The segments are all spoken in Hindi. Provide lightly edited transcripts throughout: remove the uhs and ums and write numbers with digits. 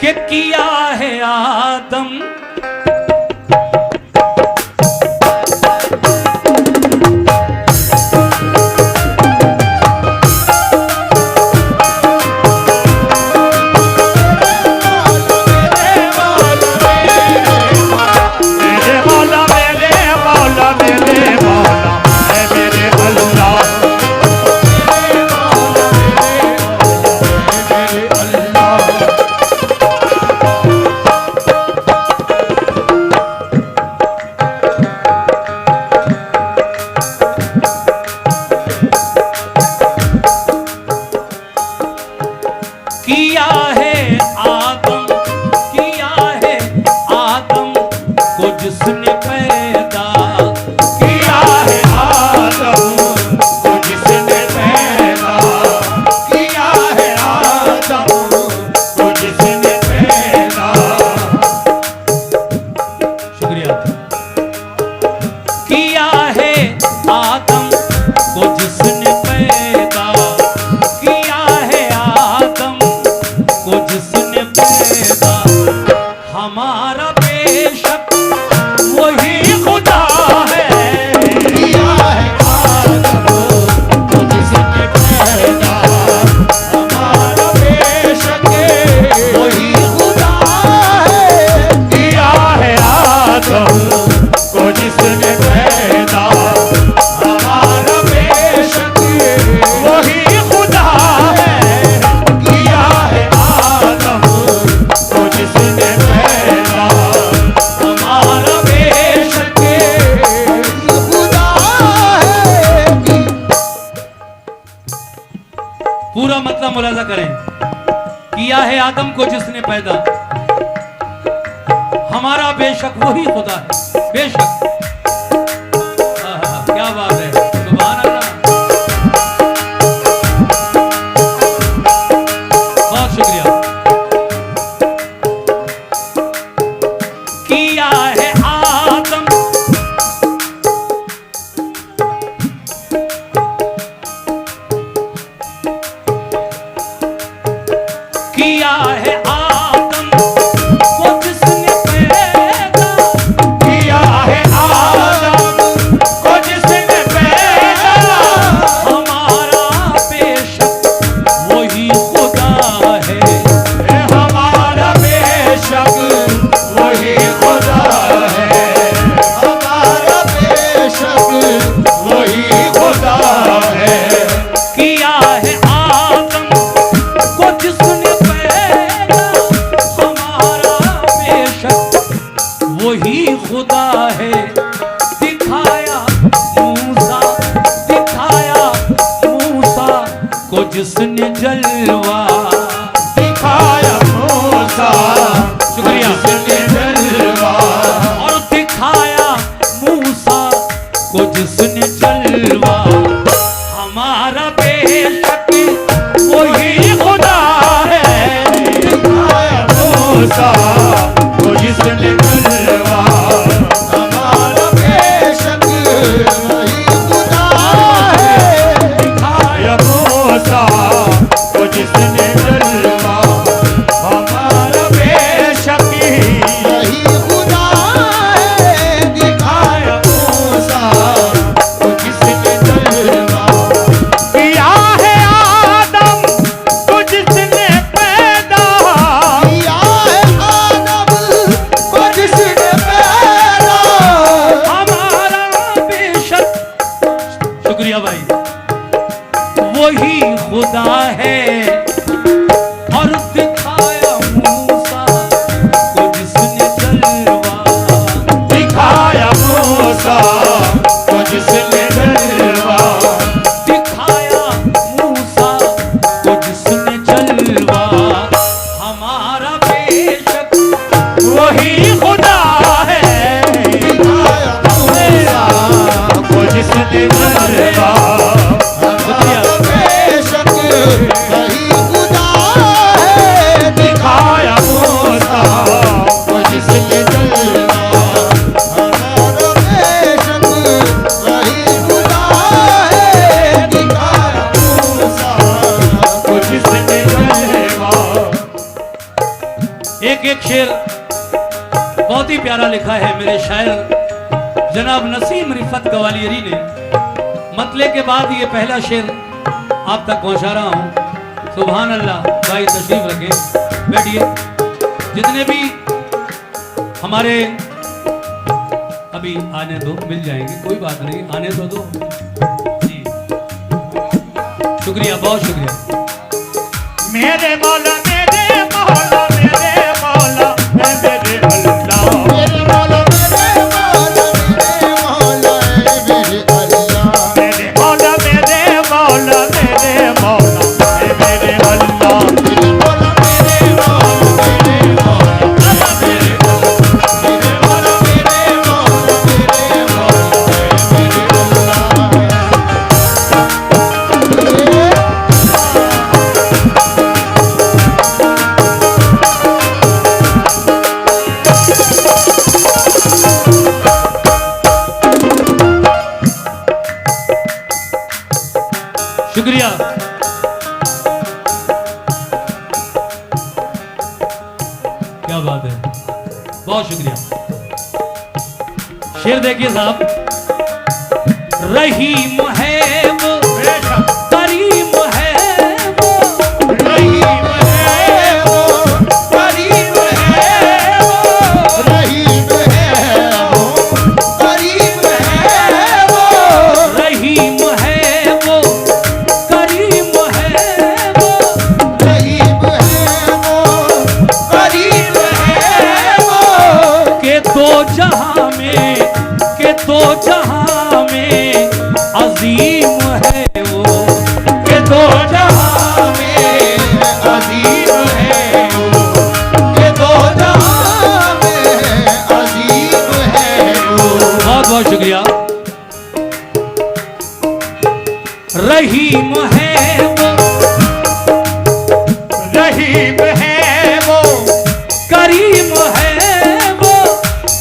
कि किया है आदम किया है आदम को जिसने पैदा किया है आदम को जिसने पैदा किया है आदम को जिसने पैदा। शुक्रिया। किया है आदम को जिसने पैदा किया है आदम को जिसने पैदा हमारा बेशक वही खुदा है। किया है आदम को जिसने पैदा हमारा बेशक वही खुदा है। किया है आदम को जिसने पैदा हमारा बेशक वही खुदा है। किया है आदम को जिसने पैदा हमारा बेशक खुदा है। पूरा मतलब मुलाजा करें। किया है आदम को जिसने पैदा हमारा बेशक वही खुदा है। बेशक क्या बात है। सुभान अल्लाह। बहुत शुक्रिया। किया है आदम किया है आदम को जिसने पैदा किया है आदम को जिसने पैदा हमारा बेशक वही खुदा है। हमारा बेशक वही खुदा है। हमारा बेशक वही खुदा है। किया है आदम को जिसने पैदा हमारा बेशक वही खुदा है। दिखाया मूसा को जिसने जलवा दिखाया मूसा शुक्रिया जिसने जलवा और दिखाया मूसा को जिसने जलवा हमारा बेशक वही खुदा है। दिखाया मूसा को जिसने जलवा हमारा बेशक वही खुदा है। दिखाया मूसा को जिसने जलवा हमारा बेशक वही खुदा है। दिखाया मूसा को जिसने जलवा किया है आदम को जिसने पैदा किया है आदम एक एक शेर बहुत ही प्यारा लिखा है मेरे शायर जनाब नसीम रिफत ग्वालियरी ने। मतले के बाद ये पहला शेर आप तक पहुंचा रहा हूं। सुभान अल्लाह। भाई तशरीफ रखें, बैठिए। जितने भी हमारे अभी आने दो, मिल जाएंगे, कोई बात नहीं, आने तो दो जी। शुक्रिया, बहुत शुक्रिया। मेरे मौला मेरे मौला मेरे मौला मेरे अल्लाह, मेरे मौला मेरे मौला मेरे मौला मेरे अल्लाह, मेरे मौला मेरे मौला मेरे मौला मेरे अल्लाह, मेरे मौला मेरे मौला मेरे मौला मेरे अल्लाह, मेरे मौला मेरे मौला मेरे मौला मेरे शुक्रिया। क्या बात है, बहुत शुक्रिया। शेर देखिए साहब। रहीम है वो, करीम है वो, रहीम है वो, करीम है वो, रहीम है वो, करीम है वो, रहीम है वो, करीम है वो, रहीम है वो, करीम है वो, के दो जहां में, के दो जहां में अजीम है वो, के दो जहां में अजीम है वो, के दो जहां में अजीम है वो। बहुत बहुत शुक्रिया। रहीम है वो, रहीम है वो, करीम है वो,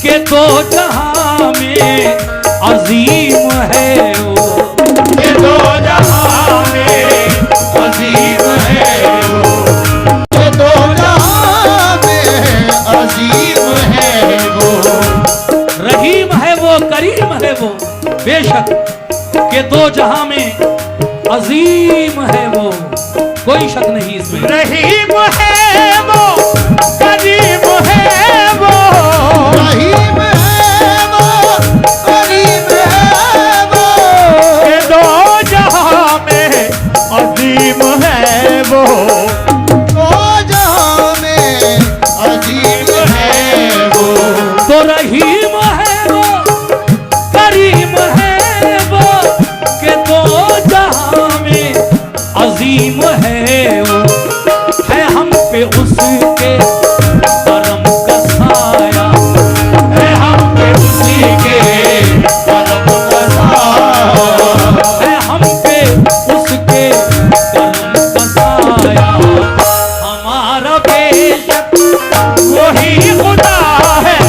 के दो जहां में अजीम है वो, के दो जहां में अजीम है वो, के दो जहां में अजीम है वो। रहीम है वो, करीम है वो, बेशक के दो जहां में अजीम है वो, कोई शक नहीं इसमें। रहीम है वो, करीम है वो, रहीम है वो, करीम है वो, के दो जहां में अजीम है वो, दो जहां में अजीम है वो। तो रहीम है वो, करीम है वो, के दो जहां में अजीम है वो, है हम पे उसके करम का साया, है हम पे उसी के करम का साया, है हम पे उसके करम का साया। हमारा बेशक वही खुदा है,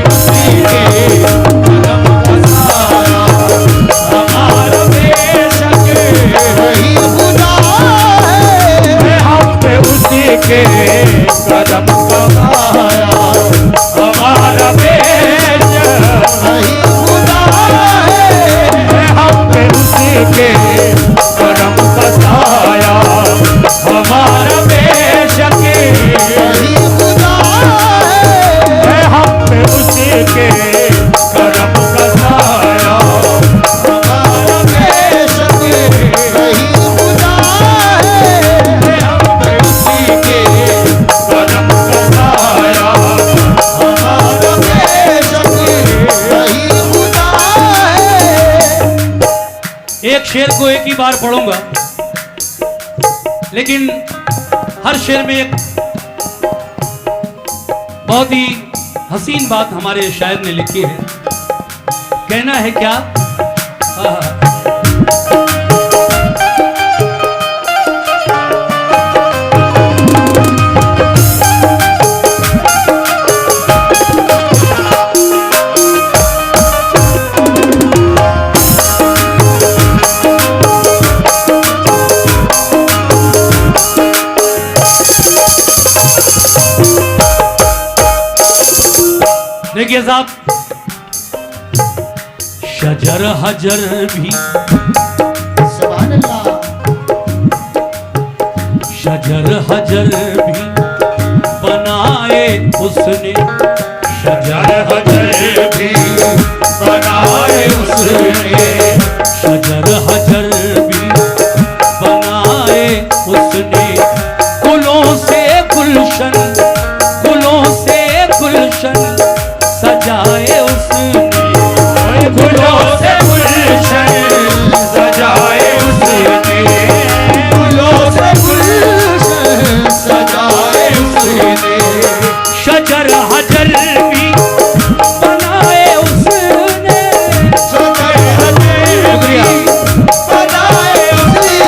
उसी के करम का साया। हमारा बेशक वही खुदा है, हम पे उसी के करम का साया। हमारा बेशक वही खुदा है, हम पे उसी के करम का साया। हमारा बेशक वही खुदा है, हम पे उसी के करम का साया। हमारा बेशक वही खुदा है, हम पे उसी के करम का साया। हमारा बेशक वही खुदा है। एक शेर को एक ही बार पढ़ूंगा, लेकिन हर शेर में एक बहुत ही हसीन बात हमारे शायर ने लिखी है। कहना है क्या? देखिए साहब, शजर हजर भी, सुभान अल्लाह, शजर हजर भी बनाए उसने, शजर हजर भी बनाए उसने, शजर हजर भी बनाए उसने, गुलों से गुलशन, गुलों से गुलशन सजाए उसने, गुलों से गुलशन सजाए उसने, गुलों से गुलशन सजाए उसने, शजर हजर भी बनाए उसने, शजर हजर भी बनाए उसने,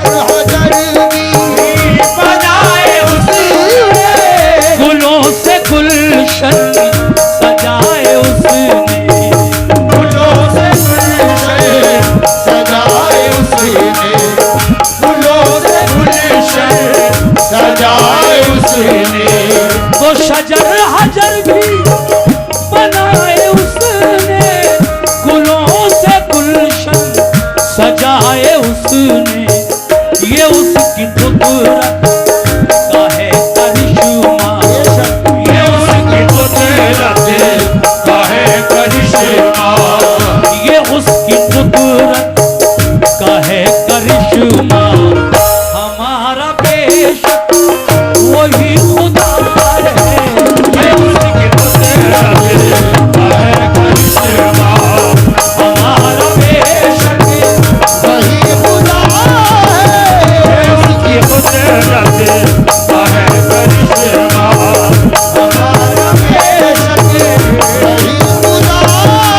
शजर हजर भी बनाए उसने, गुलों से गुलशन सजाए उसने, फूलों से गुलशन सजाए उसने, फूलों से गुलशन सजाए उसने, वो शजर हजर भी बनाए उसने, गुलों से गुलशन सजाए उसने, ये उसकी कुदरत का है करिश्मा, ये उसकी कुदरत का है करिश्मा, ये उसकी कुदरत का है करिश्मा, हमारा बेशक वही खुदा है, ये उसकी कुदरत का है करिश्मा, हमारा बेशक वही खुदा है, उसकी कुदरत का है करिश्मा, हमारा बेशक वही खुदा है,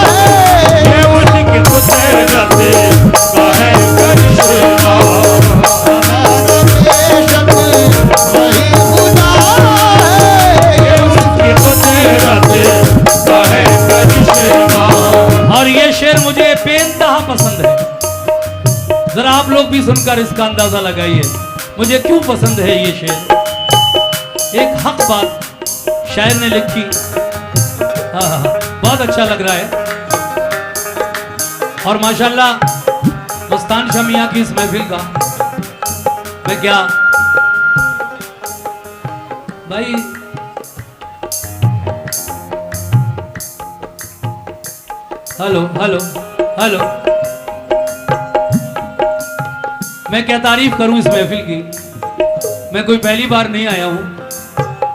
ये उसकी कुदरत का है करिश्मा, हमारा बेशक वही खुदा है, ये उसकी कुदरत का है करिश्मा। और ये शेर मुझे बेइंतहा पसंद है, जरा आप लोग भी सुनकर इसका अंदाजा लगाइए मुझे क्यों पसंद है ये शेर। एक हक बात शायर ने लिखी, हाँ, बहुत अच्छा लग रहा है। और माशाल्लाह मस्तान शाह मियां की इस महफिल का मैं क्या भाई, हेलो हेलो हेलो, मैं क्या तारीफ करूं इस महफिल की। मैं कोई पहली बार नहीं आया हूं,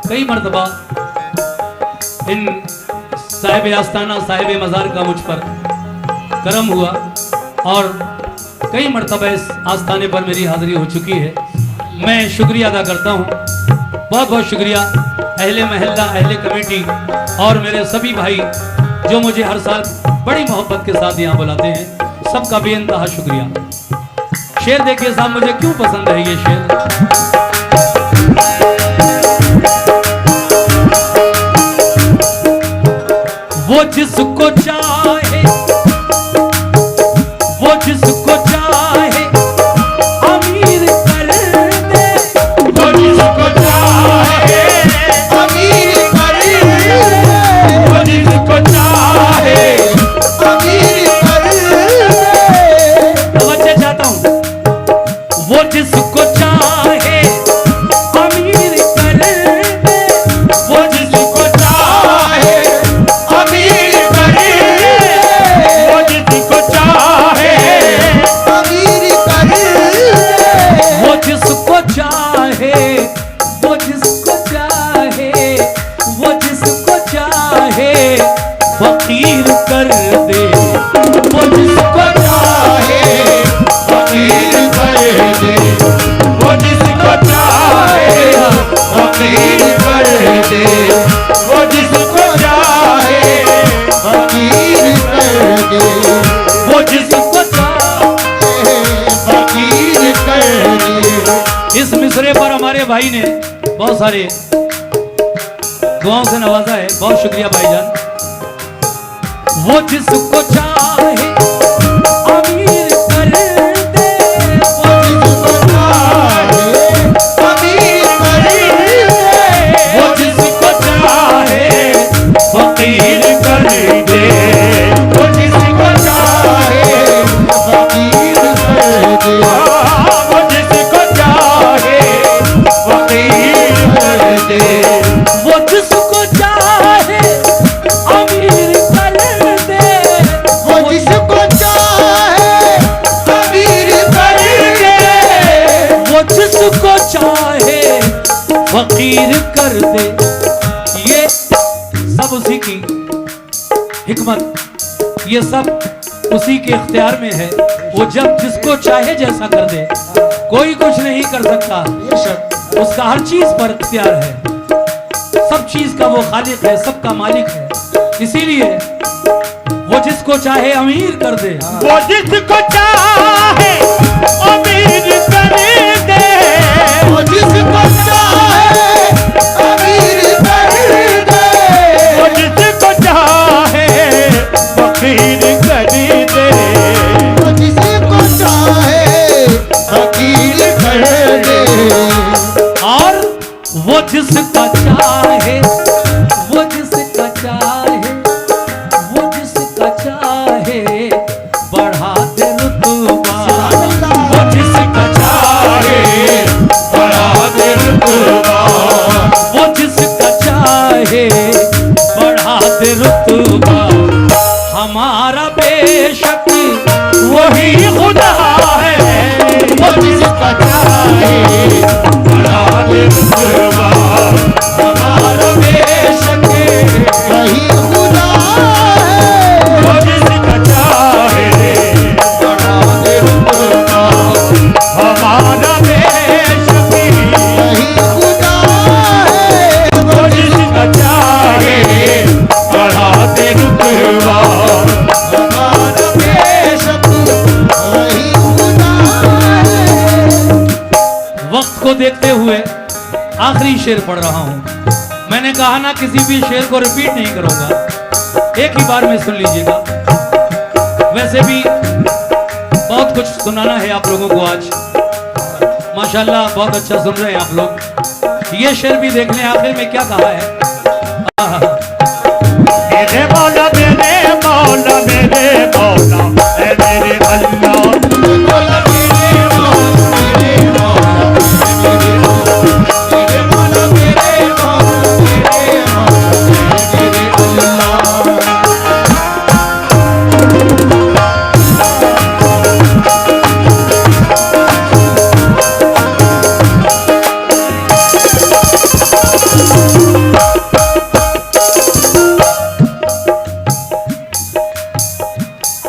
कई मर्तबा इन साहिब आस्ताना साहिब मज़ार का मुझ पर करम हुआ और कई मर्तबा इस आस्थाने पर मेरी हाजिरी हो चुकी है। मैं शुक्रिया अदा करता हूं, बहुत बहुत शुक्रिया अहले महल्ला, अहले कमेटी और मेरे सभी भाई जो मुझे हर साल बड़ी मोहब्बत के साथ यहाँ बुलाते हैं, सबका बेइंतहा शुक्रिया। शेर देखिए साहब मुझे क्यों पसंद है ये शेर। वो जिसको चाहे, वो जिसको चाहे अमीर कर दे, वो जिसको चाहे अमीर कर दे, वो जिसको चाहे अमीर कर दे, तवज्जो चाहता हूं, वो जिसको चाहे अमीर कर दे, वो जिसको चाहे अमीर कर दे, वो जिसको चाहे अमीर कर दे, वो जिसको चाहे, वो जिसको चाहे, वो जिसको चाहे फकीर कर दे, वो जिसको चाहे फकीर कर दे, वो जिसको चाहे फकीर कर दे, वो जिसको चाहे फकीर कर दे, वो जिसको चाहे। फकीर कर दे। इस मिसरे पर हमारे भाई ने बहुत सारे दुआओं से नवाजा है, बहुत शुक्रिया भाईजान। वो जिसको चाहे अमीर कर दे, वो जिसको चाहे अमीर कर दे, वो जिसको चाहे फकीर कर दे। ये सब उसी की हिकमत, ये सब उसी के इख्तियार में है। वो जब जिसको चाहे जैसा कर दे, कोई कुछ नहीं कर सकता। उसका हर चीज पर इख्तियार है, सब चीज का वो खालिक है, सबका मालिक है। इसीलिए वो जिसको चाहे अमीर कर दे, वो जिसको चाहे अमीर कर दे, वो जिसको चाहे अमीर कर दे, वो जिसको चाहे फकीर कर दे, वो जिसको चाहे फकीर कर दे। और वो जिसका चाहे, वो जिसका चाहे, वो जिसका चाहे बढ़ा दे रुतबा। वो जिसका चाहे बढ़ा दे रुतबा, वो जिसका चाहे बढ़ा दे रुतबा। हमारा बेशक वही खुदा है, वो जिसका चाहे बढ़ा दे रुतबा। हमारा बेशक वही खुदा है, वो जिसका चाहे बढ़ा दे रुतबा। हमारा बेशक वही खुदा है, वो जिसका चाहे बढ़ा दे रुतबा। हमारा बेशक वही खुदा है। वक्त को देखते हुए आखिरी शेर पढ़ रहा हूं। मैंने कहा ना किसी भी शेर को रिपीट नहीं करूंगा, एक ही बार में सुन लीजिएगा। वैसे भी बहुत कुछ सुनाना है आप लोगों को आज, माशाल्लाह बहुत अच्छा सुन रहे हैं आप लोग। ये शेर भी देख लें आखिर में क्या कहा है। आहा। मेरे मौला मेरे मौला मेरे मौला ऐ मेरे अल्लाह। मेरे मौला मेरे मौला मेरे मौला मेरे मौला, मेरे मौला मेरे मौला मेरे मौला मेरे अल्लाह।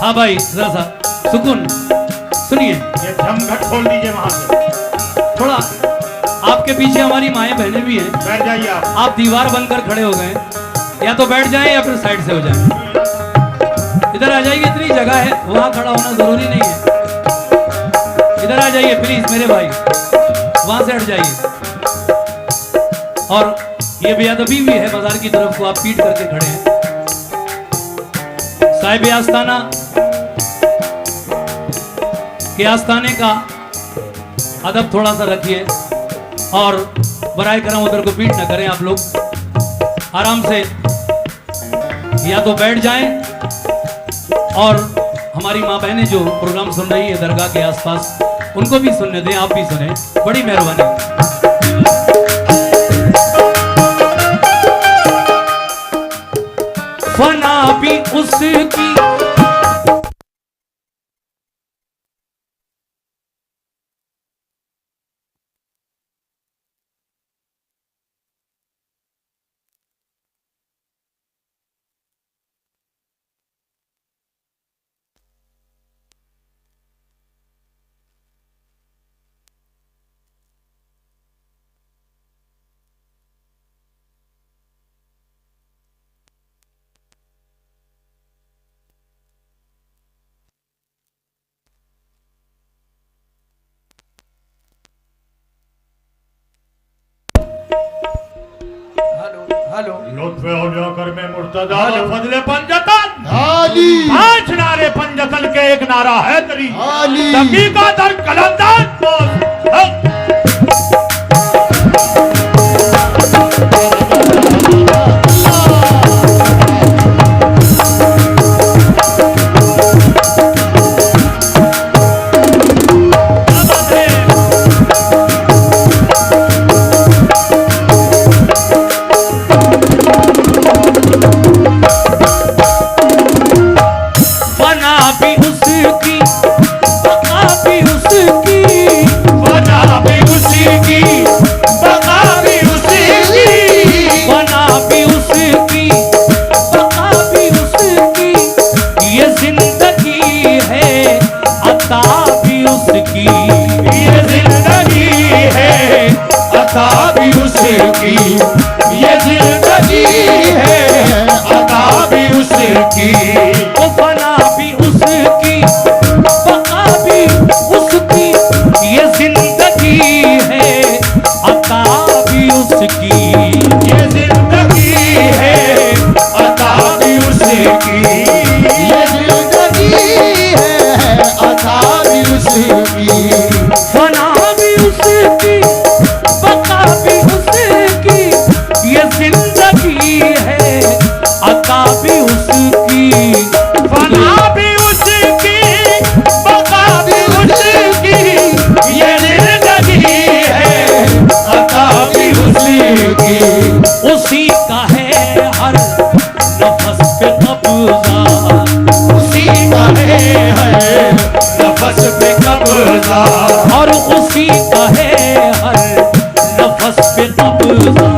हाँ भाई जरा सा सुकून सुनिए। ये झमघट खोल दीजिए वहां से, थोड़ा आपके पीछे हमारी माएँ बहनें भी हैं। बैठ जाइए आप। आप दीवार बनकर खड़े हो गए, या तो बैठ जाएं या फिर साइड से हो जाएं। इधर आ जाइए, इतनी जगह है, वहां खड़ा होना जरूरी नहीं है। इधर आ जाइए प्लीज मेरे भाई, वहां से हट जाइए। और ये बेअदबी भी है बाजार की तरफ को आप पीट करके खड़े हैं। साहिब आस्ताना के आस्ताने का अदब थोड़ा सा रखिए, और बराए करम उधर को पीट ना करें। आप लोग आराम से या तो बैठ जाएं, और हमारी माँ बहनें जो प्रोग्राम सुन रही है दरगाह के आसपास, उनको भी सुनने दें, आप भी सुने, बड़ी मेहरबानी। फना भी उसकी हेलो लुत्फ़े औलिया कर में मुर्तज़ा व फज़ले पंजतन। हाली 5 नारे पंजतन के एक नारा है तेरी। हाली दकीका दर कलंदर बना भी उसकी, बना भी उसकी, बना उसकी, ये जिंदगी है अता भी उसकी, वो फना भी उसकी, बका भी उसकी, ये जिंदगी है अता भी उसकी। ये जिंदगी है अता भी उसकी, ये जिंदगी है अता भी उसकी, फना भी उसकी, बका भी उसकी, ये जिंदगी है अता भी उसकी। फना भी उसकी, बका भी उसकी, ये जिंदगी है अता भी उसकी, उसी का है हर नफस पे कब्जा, उसी का है नफस पे कब्जा, और उसी का है हर नफस पे कब्जा।